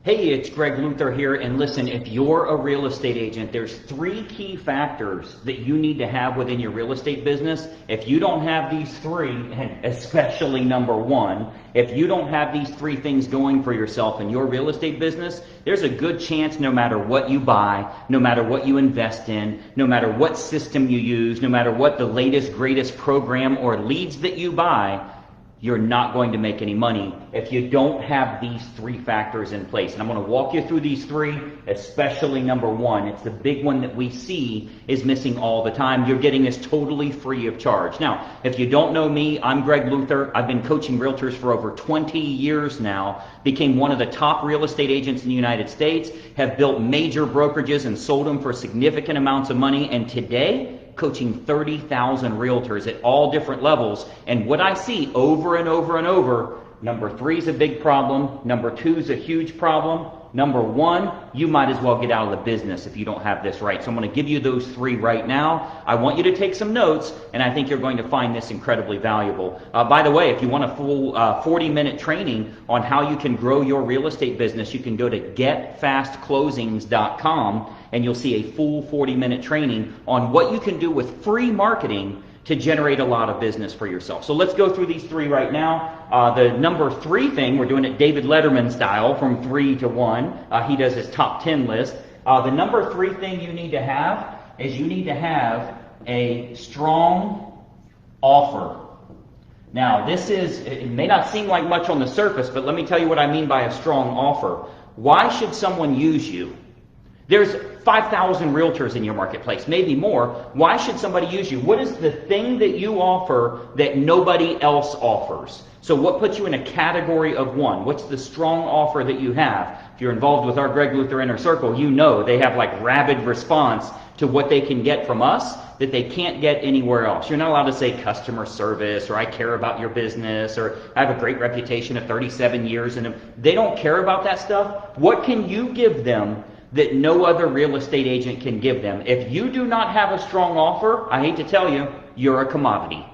Hey, it's Greg Luther here, and listen, if you're a real estate agent, there's 3 key factors that you need to have within your real estate business. If you don't have these 3, and especially number 1, if you don't have these 3 things going for yourself in your real estate business, there's a good chance no matter what you buy, no matter what you invest in, no matter what system you use, no matter what the latest, greatest program or leads that you buy, you're not going to make any money if you don't have these 3 factors in place. And I'm going to walk you through these 3, especially number 1. It's the big one that we see is missing all the time. You're getting this totally free of charge. Now, if you don't know me, I'm Greg Luther. I've been coaching realtors for over 20 years now, became one of the top real estate agents in the United States, have built major brokerages and sold them for significant amounts of money, and today, coaching 30,000 realtors at all different levels. And what I see over and over and over, number 3 is a big problem. Number 2 is a huge problem. Number 1, you might as well get out of the business if you don't have this right. So I'm going to give you those 3 right now. I want you to take some notes, and I think you're going to find this incredibly valuable. By the way, if you want a full 40-minute training on how you can grow your real estate business, you can go to getfastclosings.com, and you'll see a full 40-minute training on what you can do with free marketing to generate a lot of business for yourself. So let's go through these 3 right now. The number 3 thing, we're doing it David Letterman style from 3 to 1. He does his top 10 list. The number 3 thing you need to have is you need to have a strong offer. Now, it may not seem like much on the surface, but let me tell you what I mean by a strong offer. Why should someone use you? There's 5,000 realtors in your marketplace, maybe more. Why should somebody use you? What is the thing that you offer that nobody else offers? So what puts you in a category of 1? What's the strong offer that you have? If you're involved with our Greg Luther Inner Circle, you know they have like rabid response to what they can get from us that they can't get anywhere else. You're not allowed to say customer service, or I care about your business, or I have a great reputation of 37 years. And they don't care about that stuff. What can you give them that no other real estate agent can give them? If you do not have a strong offer, I hate to tell you, you're a commodity.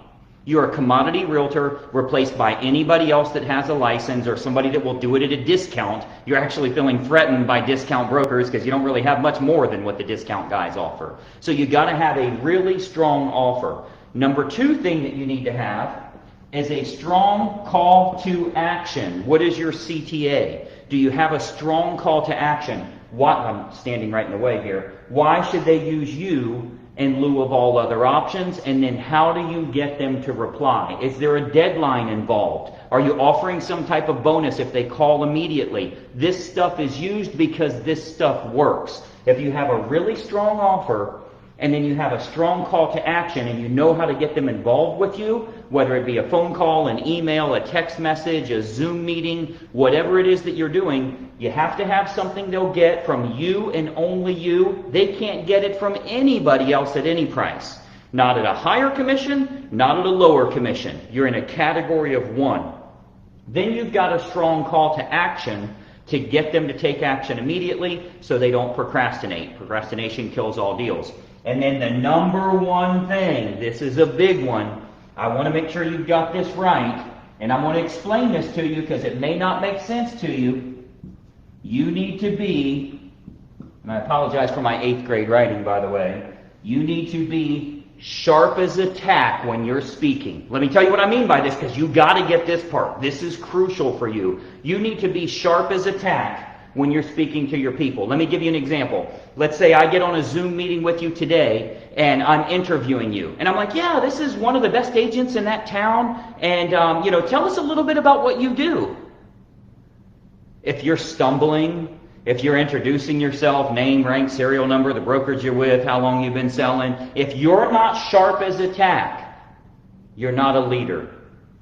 You're a commodity realtor replaced by anybody else that has a license or somebody that will do it at a discount. You're actually feeling threatened by discount brokers because you don't really have much more than what the discount guys offer. So you got to have a really strong offer. Number 2 thing that you need to have is a strong call to action. What is your CTA? Do you have a strong call to action? I'm standing right in the way here. Why should they use you in lieu of all other options? And then how do you get them to reply? Is there a deadline involved? Are you offering some type of bonus if they call immediately? This stuff is used because this stuff works. If you have a really strong offer, and then you have a strong call to action, and you know how to get them involved with you, whether it be a phone call, an email, a text message, a Zoom meeting, whatever it is that you're doing, you have to have something they'll get from you and only you. They can't get it from anybody else at any price. Not at a higher commission, not at a lower commission. You're in a category of 1. Then you've got a strong call to action to get them to take action immediately so they don't procrastinate. Procrastination kills all deals. And then the number 1 thing, this is a big one, I want to make sure you've got this right, and I'm going to explain this to you because it may not make sense to you. You need to be, and I apologize for my 8th grade writing, by the way, you need to be sharp as a tack when you're speaking. Let me tell you what I mean by this, because you got to get this part. This is crucial for you. You need to be sharp as a tack when you're speaking to your people. Let me give you an example. Let's say I get on a Zoom meeting with you today, and I'm interviewing you. And I'm like, yeah, this is one of the best agents in that town, and tell us a little bit about what you do. If you're stumbling, if you're introducing yourself, name, rank, serial number, the brokerage you're with, how long you've been selling, if you're not sharp as a tack, you're not a leader.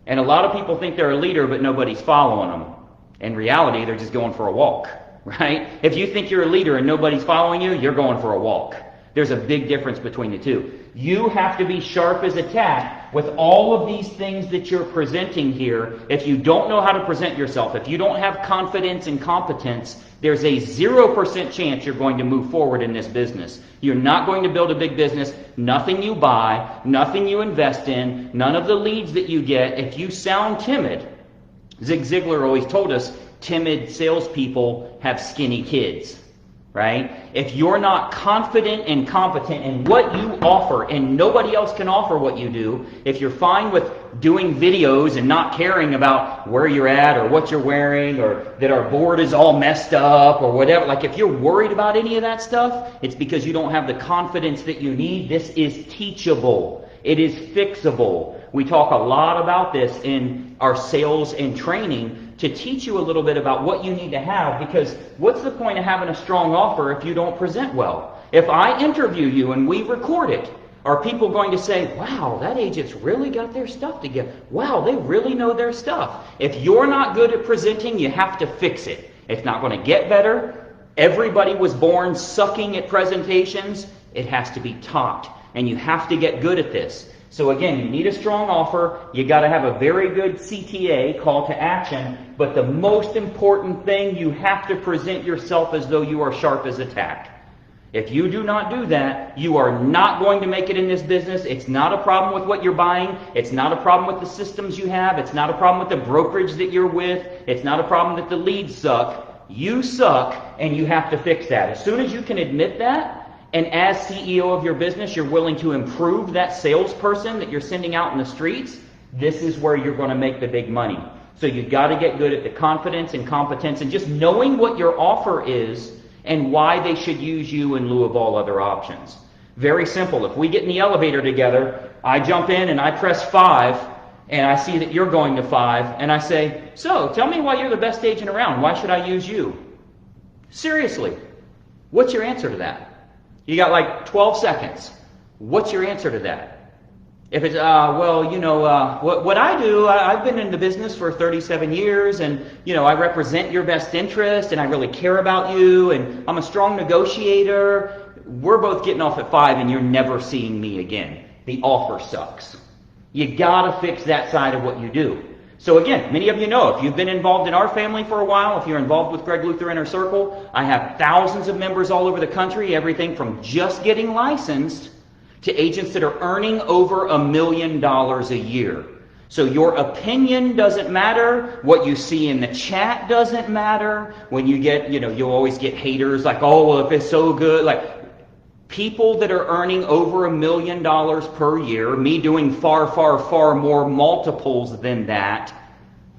And a lot of people think they're a leader, but nobody's following them. In reality, they're just going for a walk, right? If you think you're a leader and nobody's following you, you're going for a walk. There's a big difference between the 2. You have to be sharp as a tack with all of these things that you're presenting here. If you don't know how to present yourself, if you don't have confidence and competence, there's a 0% chance you're going to move forward in this business. You're not going to build a big business. Nothing you buy, nothing you invest in, none of the leads that you get. If you sound timid, Zig Ziglar always told us, timid salespeople have skinny kids, right? If you're not confident and competent in what you offer and nobody else can offer what you do, if you're fine with doing videos and not caring about where you're at or what you're wearing or that our board is all messed up or whatever, like if you're worried about any of that stuff, it's because you don't have the confidence that you need. This is teachable. It is fixable. We talk a lot about this in our sales and training to teach you a little bit about what you need to have, because what's the point of having a strong offer if you don't present well? If I interview you and we record it, are people going to say, wow, that agent's really got their stuff together. Wow, they really know their stuff. If you're not good at presenting, you have to fix it. It's not going to get better. Everybody was born sucking at presentations. It has to be taught, and you have to get good at this. So again, you need a strong offer. You got to have a very good CTA, call to action. But the most important thing, you have to present yourself as though you are sharp as a tack. If you do not do that, you are not going to make it in this business. It's not a problem with what you're buying. It's not a problem with the systems you have. It's not a problem with the brokerage that you're with. It's not a problem that the leads suck. You suck, and you have to fix that. As soon as you can admit that, and as CEO of your business, you're willing to improve that salesperson that you're sending out in the streets, this is where you're going to make the big money. So you've got to get good at the confidence and competence and just knowing what your offer is and why they should use you in lieu of all other options. Very simple. If we get in the elevator together, I jump in and I press 5, and I see that you're going to 5, and I say, so tell me why you're the best agent around. Why should I use you? Seriously, what's your answer to that? You got like 12 seconds. What's your answer to that? If it's, what I do, I've been in the business for 37 years, and, I represent your best interest, and I really care about you, and I'm a strong negotiator. We're both getting off at 5, and you're never seeing me again. The offer sucks. You gotta fix that side of what you do. So again, many of you know, if you've been involved in our family for a while, if you're involved with Greg Luther Inner Circle, I have thousands of members all over the country, everything from just getting licensed to agents that are earning over $1 million a year. So your opinion doesn't matter. What you see in the chat doesn't matter. When you get, you'll always get haters like, oh, well, if it's so good, like, people that are earning over $1 million per year, me doing far, far, far more multiples than that,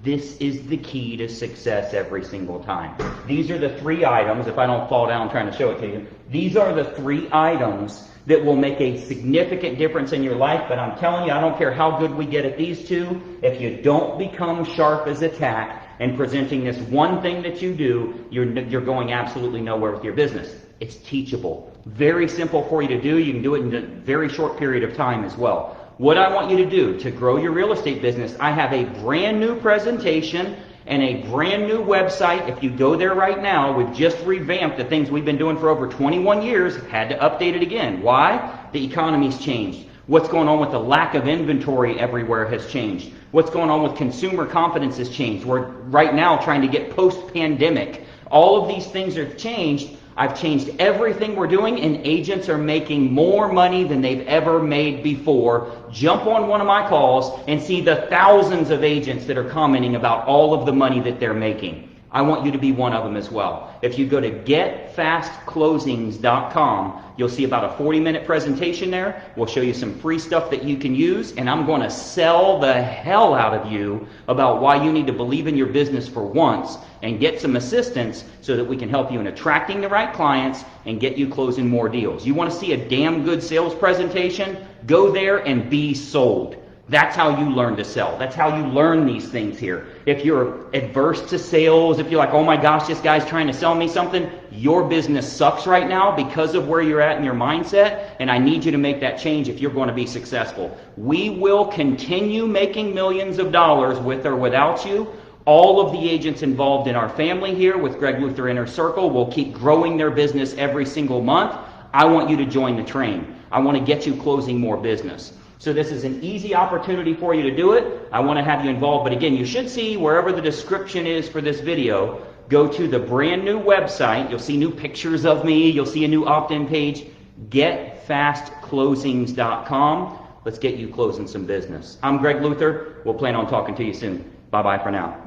this is the key to success every single time. These are the 3 items, if I don't fall down trying to show it to you, these are the 3 items that will make a significant difference in your life. But I'm telling you, I don't care how good we get at these 2, if you don't become sharp as a tack and presenting this one thing that you do, you're going absolutely nowhere with your business. It's teachable. Very simple for you to do. You can do it in a very short period of time as well. What I want you to do to grow your real estate business, I have a brand new presentation and a brand new website. If you go there right now, we've just revamped the things we've been doing for over 21 years, had to update it again. Why? The economy's changed. What's going on with the lack of inventory everywhere has changed. What's going on with consumer confidence has changed. We're right now trying to get post-pandemic. All of these things have changed. I've changed everything we're doing, and agents are making more money than they've ever made before. Jump on one of my calls and see the thousands of agents that are commenting about all of the money that they're making. I want you to be one of them as well. If you go to getfastclosings.com, you'll see about a 40-minute presentation there. We'll show you some free stuff that you can use, and I'm going to sell the hell out of you about why you need to believe in your business for once and get some assistance so that we can help you in attracting the right clients and get you closing more deals. You want to see a damn good sales presentation? Go there and be sold. That's how you learn to sell. That's how you learn these things here. If you're adverse to sales, if you're like, oh my gosh, this guy's trying to sell me something, your business sucks right now because of where you're at in your mindset, and I need you to make that change if you're going to be successful. We will continue making millions of dollars with or without you. All of the agents involved in our family here with Greg Luther Inner Circle will keep growing their business every single month. I want you to join the train. I want to get you closing more business. So this is an easy opportunity for you to do it. I want to have you involved. But again, you should see wherever the description is for this video, go to the brand new website. You'll see new pictures of me. You'll see a new opt-in page. Getfastclosings.com. Let's get you closing some business. I'm Greg Luther. We'll plan on talking to you soon. Bye-bye for now.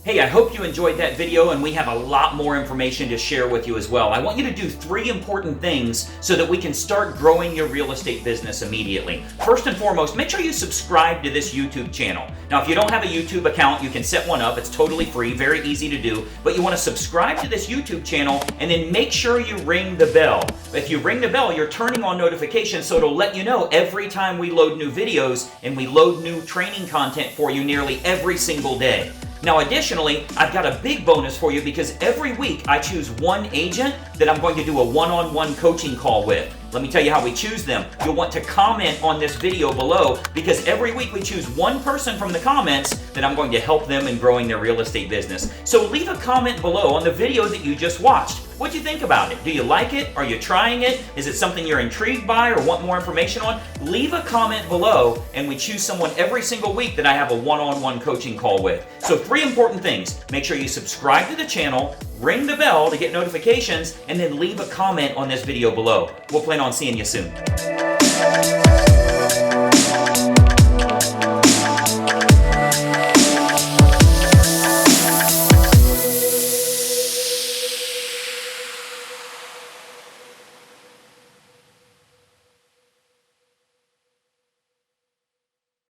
Hey, I hope you enjoyed that video, and we have a lot more information to share with you as well. I want you to do 3 important things so that we can start growing your real estate business immediately. First and foremost, make sure you subscribe to this YouTube channel. Now, if you don't have a YouTube account, you can set one up. It's totally free, very easy to do, but you want to subscribe to this YouTube channel and then make sure you ring the bell. If you ring the bell, you're turning on notifications, so it'll let you know every time we load new videos, and we load new training content for you nearly every single day. Now, additionally, I've got a big bonus for you because every week I choose one agent that I'm going to do a one-on-one coaching call with. Let me tell you how we choose them. You'll want to comment on this video below because every week we choose one person from the comments that I'm going to help them in growing their real estate business. So leave a comment below on the video that you just watched. What'd you think about it? Do you like it? Are you trying it? Is it something you're intrigued by or want more information on? Leave a comment below and we choose someone every single week that I have a one-on-one coaching call with. So 3 important things. Make sure you subscribe to the channel, ring the bell to get notifications, and then leave a comment on this video below. We'll plan on seeing you soon.